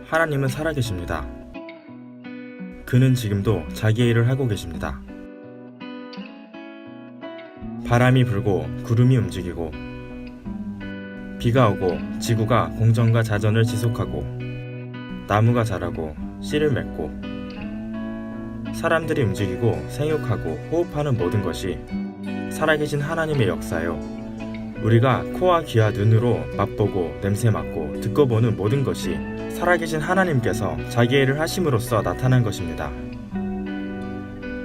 하나님은 살아계십니다. 그는 지금도 자기의 일을 하고 계십니다. 바람이 불고 구름이 움직이고 비가 오고 지구가 공전과 자전을 지속하고 나무가 자라고 씨를 맺고 사람들이 움직이고 생육하고 호흡하는 모든 것이 살아계신 하나님의 역사요. 우리가 코와 귀와 눈으로 맛보고 냄새 맡고 듣고 보는 모든 것이 살아계신 하나님께서 자기의 일을 하심으로써 나타난 것입니다.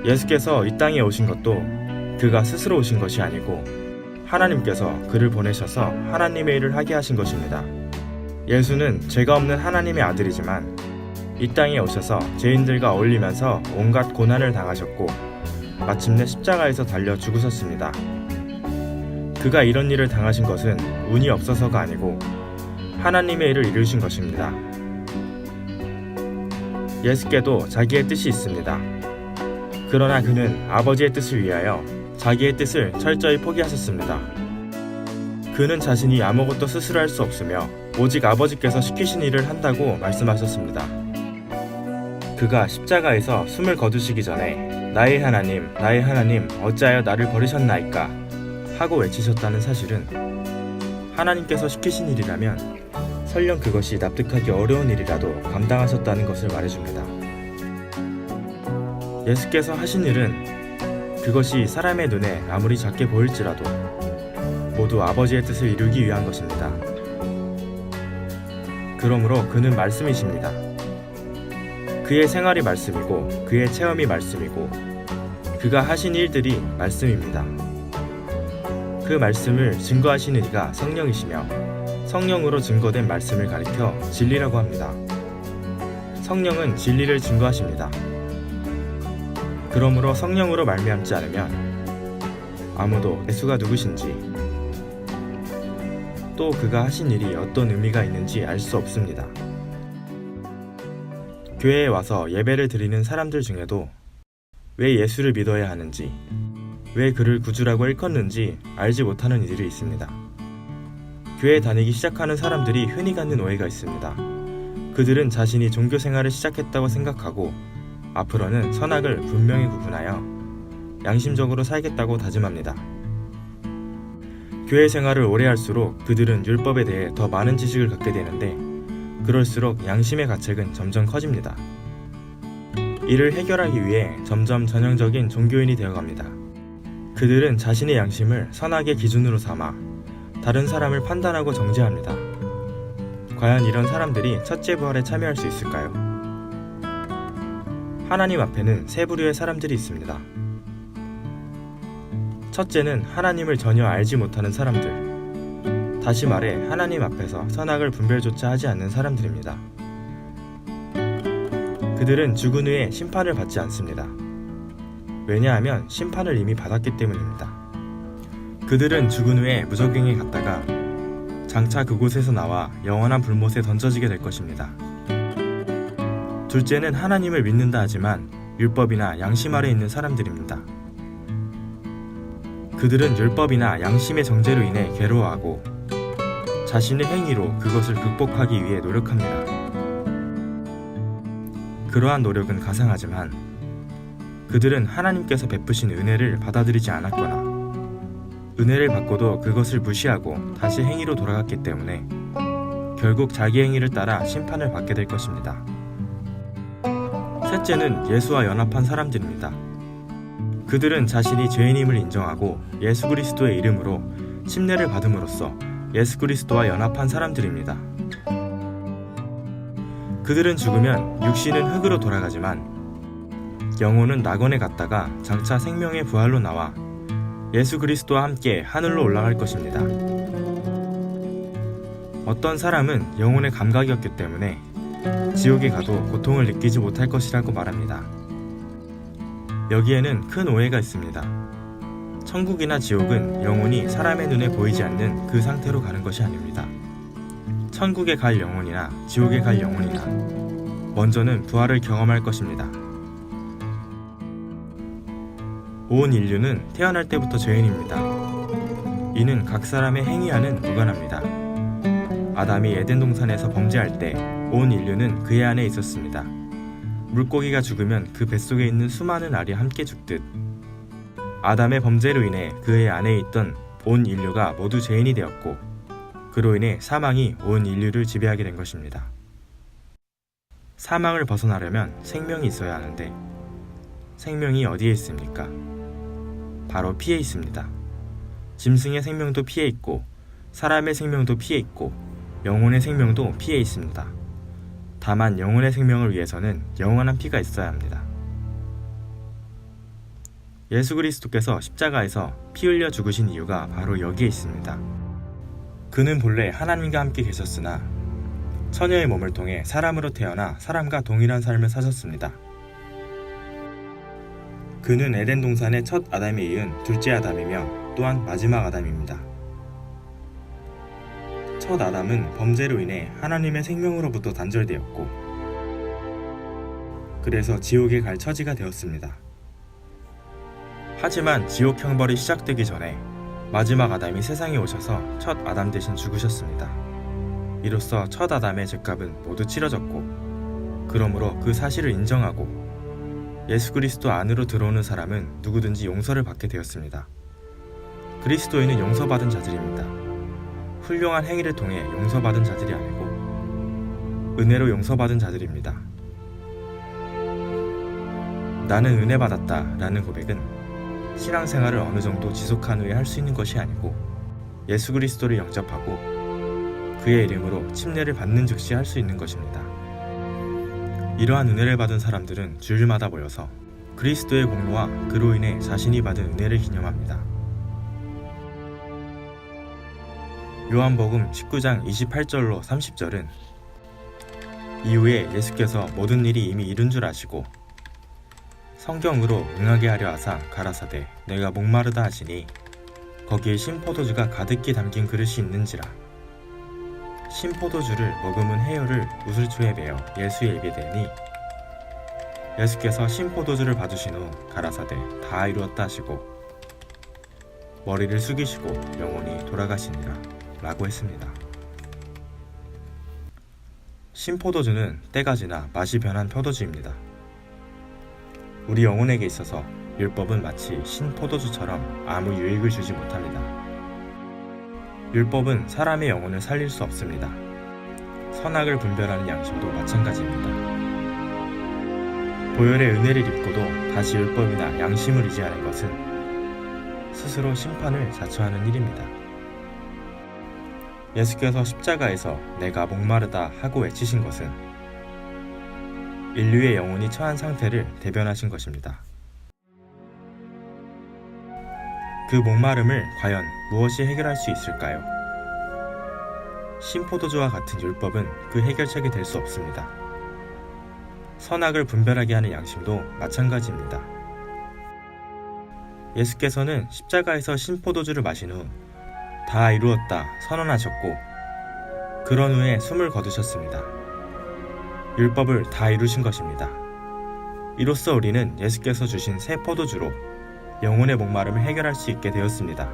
예수께서 이 땅에 오신 것도 그가 스스로 오신 것이 아니고 하나님께서 그를 보내셔서 하나님의 일을 하게 하신 것입니다. 예수는 죄가 없는 하나님의 아들이지만 이 땅에 오셔서 죄인들과 어울리면서 온갖 고난을 당하셨고 마침내 십자가에서 달려 죽으셨습니다. 그가 이런 일을 당하신 것은 운이 없어서가 아니고 하나님의 일을 이루신 것입니다. 예수께도 자기의 뜻이 있습니다. 그러나 그는 아버지의 뜻을 위하여 자기의 뜻을 철저히 포기하셨습니다. 그는 자신이 아무것도 스스로 할 수 없으며 오직 아버지께서 시키신 일을 한다고 말씀하셨습니다. 그가 십자가에서 숨을 거두시기 전에 나의 하나님 어찌하여 나를 버리셨나이까 하고 외치셨다는 사실은 하나님께서 시키신 일이라면 설령 그것이 납득하기 어려운 일이라도 감당하셨다는 것을 말해줍니다. 예수께서 하신 일은 그것이 사람의 눈에 아무리 작게 보일지라도 모두 아버지의 뜻을 이루기 위한 것입니다. 그러므로 그는 말씀이십니다. 그의 생활이 말씀이고 그의 체험이 말씀이고 그가 하신 일들이 말씀입니다. 그 말씀을 증거하시는 이가 성령이시며 성령으로 증거된 말씀을 가리켜 진리라고 합니다. 성령은 진리를 증거하십니다. 그러므로 성령으로 말미암지 않으면 아무도 예수가 누구신지 또 그가 하신 일이 어떤 의미가 있는지 알 수 없습니다. 교회에 와서 예배를 드리는 사람들 중에도 왜 예수를 믿어야 하는지, 왜 그를 구주라고 일컫는지 알지 못하는 이들이 있습니다. 교회 다니기 시작하는 사람들이 흔히 갖는 오해가 있습니다. 그들은 자신이 종교 생활을 시작했다고 생각하고 앞으로는 선악을 분명히 구분하여 양심적으로 살겠다고 다짐합니다. 교회 생활을 오래 할수록 그들은 율법에 대해 더 많은 지식을 갖게 되는데 그럴수록 양심의 가책은 점점 커집니다. 이를 해결하기 위해 점점 전형적인 종교인이 되어갑니다. 그들은 자신의 양심을 선악의 기준으로 삼아 다른 사람을 판단하고 정죄합니다. 과연 이런 사람들이 첫째 부활에 참여할 수 있을까요? 하나님 앞에는 세 부류의 사람들이 있습니다. 첫째는 하나님을 전혀 알지 못하는 사람들. 다시 말해 하나님 앞에서 선악을 분별조차 하지 않는 사람들입니다. 그들은 죽은 후에 심판을 받지 않습니다. 왜냐하면 심판을 이미 받았기 때문입니다. 그들은 죽은 후에 무저갱에 갔다가 장차 그곳에서 나와 영원한 불못에 던져지게 될 것입니다. 둘째는 하나님을 믿는다 하지만 율법이나 양심 아래 있는 사람들입니다. 그들은 율법이나 양심의 정죄로 인해 괴로워하고 자신의 행위로 그것을 극복하기 위해 노력합니다. 그러한 노력은 가상하지만 그들은 하나님께서 베푸신 은혜를 받아들이지 않았거나 은혜를 받고도 그것을 무시하고 다시 행위로 돌아갔기 때문에 결국 자기 행위를 따라 심판을 받게 될 것입니다. 셋째는 예수와 연합한 사람들입니다. 그들은 자신이 죄인임을 인정하고 예수 그리스도의 이름으로 침례를 받음으로써 예수 그리스도와 연합한 사람들입니다. 그들은 죽으면 육신은 흙으로 돌아가지만 영혼은 낙원에 갔다가 장차 생명의 부활로 나와 예수 그리스도와 함께 하늘로 올라갈 것입니다. 어떤 사람은 영혼의 감각이 없기 때문에 지옥에 가도 고통을 느끼지 못할 것이라고 말합니다. 여기에는 큰 오해가 있습니다. 천국이나 지옥은 영혼이 사람의 눈에 보이지 않는 그 상태로 가는 것이 아닙니다. 천국에 갈 영혼이나 지옥에 갈 영혼이나 먼저는 부활을 경험할 것입니다. 온 인류는 태어날 때부터 죄인입니다. 이는 각 사람의 행위와는 무관합니다. 아담이 에덴 동산에서 범죄할 때 온 인류는 그의 안에 있었습니다. 물고기가 죽으면 그 뱃속에 있는 수많은 알이 함께 죽듯 아담의 범죄로 인해 그의 안에 있던 온 인류가 모두 죄인이 되었고 그로 인해 사망이 온 인류를 지배하게 된 것입니다. 사망을 벗어나려면 생명이 있어야 하는데 생명이 어디에 있습니까? 바로 피에 있습니다. 짐승의 생명도 피에 있고 사람의 생명도 피에 있고 영혼의 생명도 피에 있습니다. 다만 영혼의 생명을 위해서는 영원한 피가 있어야 합니다. 예수 그리스도께서 십자가에서 피 흘려 죽으신 이유가 바로 여기에 있습니다. 그는 본래 하나님과 함께 계셨으나 처녀의 몸을 통해 사람으로 태어나 사람과 동일한 삶을 사셨습니다. 그는 에덴 동산의 첫 아담에 이은 둘째 아담이며 또한 마지막 아담입니다. 첫 아담은 범죄로 인해 하나님의 생명으로부터 단절되었고 그래서 지옥에 갈 처지가 되었습니다. 하지만 지옥 형벌이 시작되기 전에 마지막 아담이 세상에 오셔서 첫 아담 대신 죽으셨습니다. 이로써 첫 아담의 죄값은 모두 치러졌고 그러므로 그 사실을 인정하고 예수 그리스도 안으로 들어오는 사람은 누구든지 용서를 받게 되었습니다. 그리스도인은 용서받은 자들입니다. 훌륭한 행위를 통해 용서받은 자들이 아니고 은혜로 용서받은 자들입니다. 나는 은혜 받았다 라는 고백은 신앙생활을 어느 정도 지속한 후에 할 수 있는 것이 아니고 예수 그리스도를 영접하고 그의 이름으로 침례를 받는 즉시 할 수 있는 것입니다. 이러한 은혜를 받은 사람들은 주일마다 모여서 그리스도의 공로와 그로 인해 자신이 받은 은혜를 기념합니다. 요한복음 19장 28절로 30절은 이후에 예수께서 모든 일이 이미 이룬 줄 아시고 성경으로 응하게 하려 하사 가라사대 내가 목마르다 하시니 거기에 신포도주가 가득히 담긴 그릇이 있는지라. 신포도주를 머금은 해요를 우슬초에 베어 예수의 입에 대니 예수께서 신포도주를 받으신 후 가라사대 다 이루었다 하시고 머리를 숙이시고 영원히 돌아가시니라 라고 했습니다. 신포도주는 때가 지나 맛이 변한 포도주입니다. 우리 영혼에게 있어서 율법은 마치 신포도주처럼 아무 유익을 주지 못합니다. 율법은 사람의 영혼을 살릴 수 없습니다. 선악을 분별하는 양심도 마찬가지입니다. 보혈의 은혜를 입고도 다시 율법이나 양심을 의지하는 것은 스스로 심판을 자처하는 일입니다. 예수께서 십자가에서 내가 목마르다 하고 외치신 것은 인류의 영혼이 처한 상태를 대변하신 것입니다. 그 목마름을 과연 무엇이 해결할 수 있을까요? 신포도주와 같은 율법은 그 해결책이 될 수 없습니다. 선악을 분별하게 하는 양심도 마찬가지입니다. 예수께서는 십자가에서 신포도주를 마신 후 다 이루었다 선언하셨고 그런 후에 숨을 거두셨습니다. 율법을 다 이루신 것입니다. 이로써 우리는 예수께서 주신 새 포도주로 영혼의 목마름을 해결할 수 있게 되었습니다.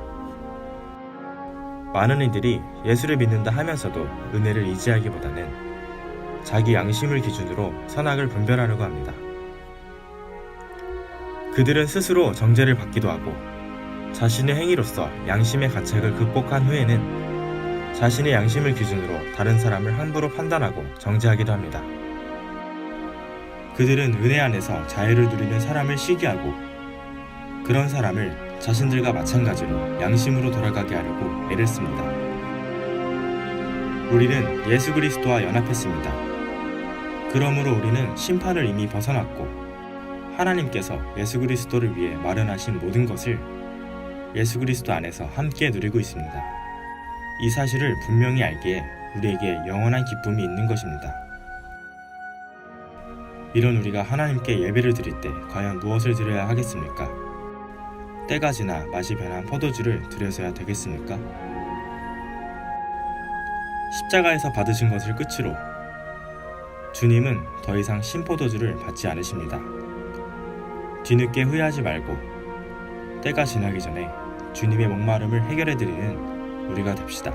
많은 이들이 예수를 믿는다 하면서도 은혜를 의지하기보다는 자기 양심을 기준으로 선악을 분별하려고 합니다. 그들은 스스로 정죄를 받기도 하고 자신의 행위로서 양심의 가책을 극복한 후에는 자신의 양심을 기준으로 다른 사람을 함부로 판단하고 정죄하기도 합니다. 그들은 은혜 안에서 자유를 누리는 사람을 시기하고 그런 사람을 자신들과 마찬가지로 양심으로 돌아가게 하려고 애를 씁니다. 우리는 예수 그리스도와 연합했습니다. 그러므로 우리는 심판을 이미 벗어났고 하나님께서 예수 그리스도를 위해 마련하신 모든 것을 예수 그리스도 안에서 함께 누리고 있습니다. 이 사실을 분명히 알기에 우리에게 영원한 기쁨이 있는 것입니다. 이런 우리가 하나님께 예배를 드릴 때 과연 무엇을 드려야 하겠습니까? 때가 지나 맛이 변한 포도주를 드려서야 되겠습니까? 십자가에서 받으신 것을 끝으로 주님은 더 이상 신포도주를 받지 않으십니다. 뒤늦게 후회하지 말고 때가 지나기 전에 주님의 목마름을 해결해드리는 우리가 됩시다.